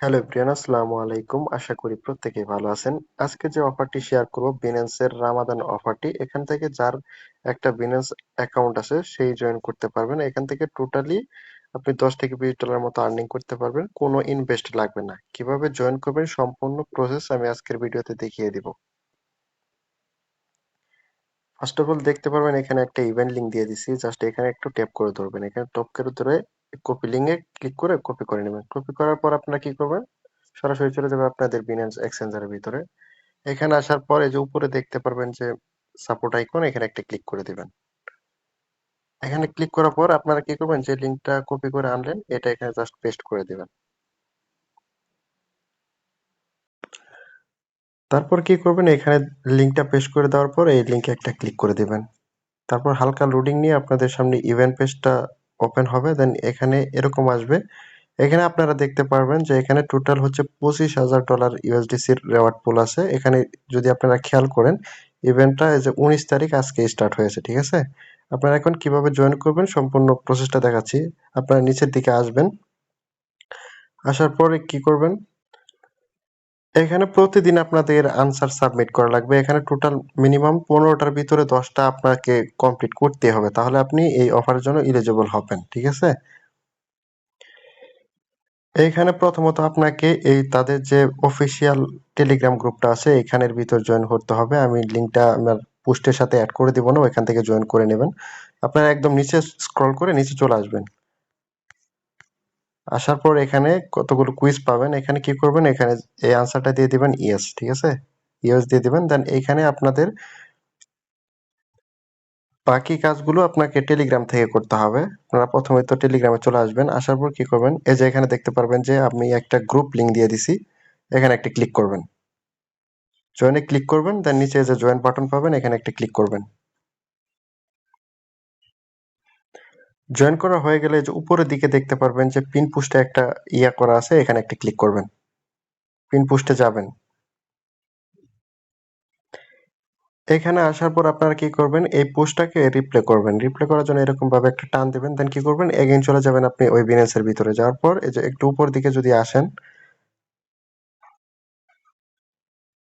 Hello everyone, আসসালামু আলাইকুম। আশা করি প্রত্যেকেই ভালো আছেন। আজকে যে অফারটি শেয়ার করব বিনান্সের রামাদান অফারটি। এখান থেকে যার একটা বিনান্স অ্যাকাউন্ট আছে সেই জয়েন করতে পারবেন। এখান থেকে টোটালি আপনি 10 থেকে $20 মতো আর্নিং করতে পারবেন। কোনো ইনভেস্ট লাগবে না। কিভাবে জয়েন করবেন সম্পূর্ণ প্রসেস আমি আজকের ভিডিওতে দেখিয়ে দিব। ফার্স্ট অফ অল দেখতে পারবেন এখানে একটা ইভেন্ট লিংক দিয়ে দিছি। জাস্ট এখানে একটু ট্যাপ করে ধরবেন। এখানে টপ করে ধরে কপি লিংকে ক্লিক করে কপি করে নেবেন। কপি করার পর আপনারা কি করবেন? সরাসরি চলে যাবে আপনাদের বিনান্স এক্সচেঞ্জারের ভিতরে। এখানে আসার পর এই যে উপরে দেখতে পারবেন যে সাপোর্ট আইকন, এখানে একটা ক্লিক করে দিবেন। এখানে ক্লিক করার পর আপনারা কি করবেন, যে লিংকটা কপি করে আনলেন এটা এখানে জাস্ট পেস্ট করে দিবেন। তারপর কি করবেন, এখানে লিংকটা পেস্ট করে দেওয়ার পর এই লিংকে একটা ক্লিক করে দিবেন। তারপর হালকা লোডিং নিয়ে আপনাদের সামনে ইভেন্ট পেজটা ওপেন হবে। দেন এখানে এরকম আসবে। এখানে আপনারা দেখতে পারবেন যে এখানে টোটাল হচ্ছে $25,000 ইউএসডিসির রেওয়ার্ড পুল আছে। এখানে যদি আপনারা খেয়াল করেন ইভেন্টটা এই যে 19 তারিখ আজকে স্টার্ট হয়েছে, ঠিক আছে? আপনারা এখন কিভাবে জয়েন করবেন সম্পূর্ণ প্রসেসটা দেখাচ্ছি। আপনারা নিচের দিকে আসবেন। আসার পরে কি করবেন, এখানে প্রতিদিন আপনাদের আনসার সাবমিট করা লাগবে। এখানে টোটাল মিনিমাম 15টার ভিতরে 10টা আপনাকে কমপ্লিট করতে হবে, তাহলে আপনি এই অফারের জন্য এলিজিবল হবেন, ঠিক আছে? এইখানে প্রথমত আপনাকে এই তাদের যে অফিসিয়াল টেলিগ্রাম গ্রুপটা আছে এখানের ভিতর জয়েন করতে হবে। আমি লিংকটা আমার পোস্টের সাথে অ্যাড করে দিব না, ওইখান থেকে জয়েন করে নেবেন। আপনারা একদম নিচে স্ক্রল করে নিচে চলে আসবেন। আসার পর এখানে কতগুলো কুইজ পাবেন। এখানে কি করবেন, এখানে এই আনসারটা দিয়ে দিবেন ইয়েস, ঠিক আছে? ইয়েস দিয়ে দিবেন। দেন এইখানে আপনাদের বাকি কাজগুলো আপনাকে টেলিগ্রাম থেকে করতে হবে। আপনারা প্রথমে তো টেলিগ্রামে চলে আসবেন। আসার পর কি করবেন, এই যে এখানে দেখতে পারবেন যে আমি একটা গ্রুপ লিংক দিয়ে দিছি। এখানে একটা ক্লিক করবেন। জয়েনে ক্লিক করবেন। দেন নিচে যে জয়েন বাটন পাবেন এখানে একটা ক্লিক করবেন। জয়েন করা হয়ে গেলে যে উপরের দিকে দেখতে পারবেন যে পিন পোস্টে একটা ইয়া করা আছে, এখানে একটা ক্লিক করবেন। পিন পোস্টে যাবেন। এখানে আসার পর আপনারা কি করবেন, এই পোস্টটাকে রিপ্লে করবেন। রিপ্লে করার জন্য এরকম ভাবে একটা টান দিবেন। দেন কি করবেন, এগেইন চলে যাবেন আপনি ওই বিনেন্সের ভিতরে। যাওয়ার পর এই যে একটু উপর দিকে যদি আসেন,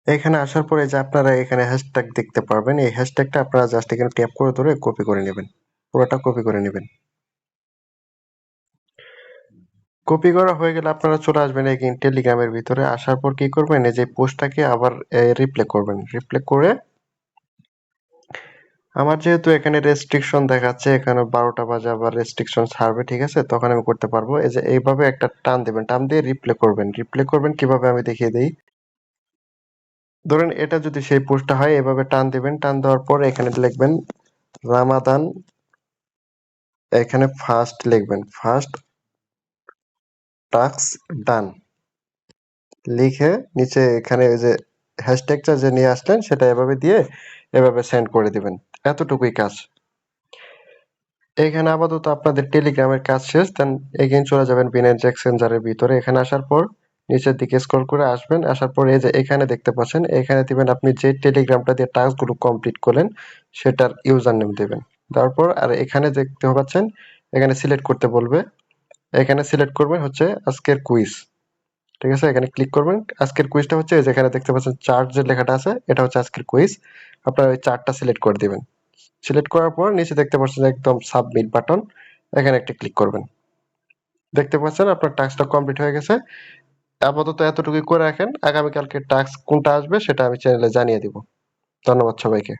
এখানে আসার পরে যে আপনারা এখানে হ্যাশট্যাগ দেখতে পারবেন। এই হ্যাশট্যাগটা আপনারা জাস্ট এখানে ট্যাপ করে ধরে কপি করে নেবেন। পুরোটা কপি করে নেবেন। কপি করা হয়ে গেলে আপনারা চলে আসবেন এগেইন টেলিগ্রামের ভিতরে। আসার পর কি করবেন, এই যে পোস্টটাকে আবার রিপ্লে করবেন। রিপ্লে করে আমার যেহেতু এখানে রেস্ট্রিকশন দেখাচ্ছে, এখানে 12টা বাজে আবার রেস্ট্রিকশন ছাড়বে, ঠিক আছে? তখন আমি করতে পারবো। এই যে এইভাবে একটা টান দিবেন, টান দিয়ে রিপ্লে করবেন। রিপ্লে করবেন কিভাবে আমি দেখিয়ে দেই। ধরেন এটা যদি সেই পোস্টটা হয়, এভাবে টান দিবেন। টান দেওয়ার পর এখানে লিখবেন রামাদান, এখানে ফার্স্ট লিখবেন, ফার্স্ট টাস্ক ডান লিখে নিচে এখানে ওই যে হ্যাশট্যাগটা যে নিয়ে আসলেন সেটা এভাবে দিয়ে এভাবে সেন্ড করে দিবেন। এতটুকুই কাজ। এখানে আপাতত আপনাদের টেলিগ্রামের কাজ শেষ। দেন এগেইন চলে যাবেন বিনান্স এক্সচেঞ্জারের ভিতরে। এখানে আসার পর নিচের দিকে স্ক্রল করে আসবেন। আসার পর এই যে এখানে দেখতে পাচ্ছেন, এখানে দিবেন আপনি যে টেলিগ্রামটা দিয়ে টাস্কগুলো কমপ্লিট করলেন সেটার ইউজার নেম দিবেন। তারপর আর এখানে দেখতে পাচ্ছেন এখানে সিলেক্ট করতে বলবে। এখানে সিলেক্ট করবেন হচ্ছে আজকের কুইজ, ঠিক আছে? এখানে ক্লিক করবেন। আজকের কুইজটা হচ্ছে এই যে এখানে দেখতে পাচ্ছেন চার্ট যে লেখাটা আছে, এটা হচ্ছে আজকের কুইজ। আপনারা ওই চার্টটা সিলেক্ট করে দিবেন। সিলেক্ট করার পর নিচে দেখতে পাচ্ছেন একদম সাবমিট বাটন, এখানে একটা ক্লিক করবেন। দেখতে পাচ্ছেন আপনার টাস্কটা কমপ্লিট হয়ে গেছে। আপাতত এতটুকুই করে রাখেন। আগামীকালকে টাস্ক কোনটা আসবে সেটা আমি চ্যানেলে জানিয়ে দিব। ধন্যবাদ সবাইকে।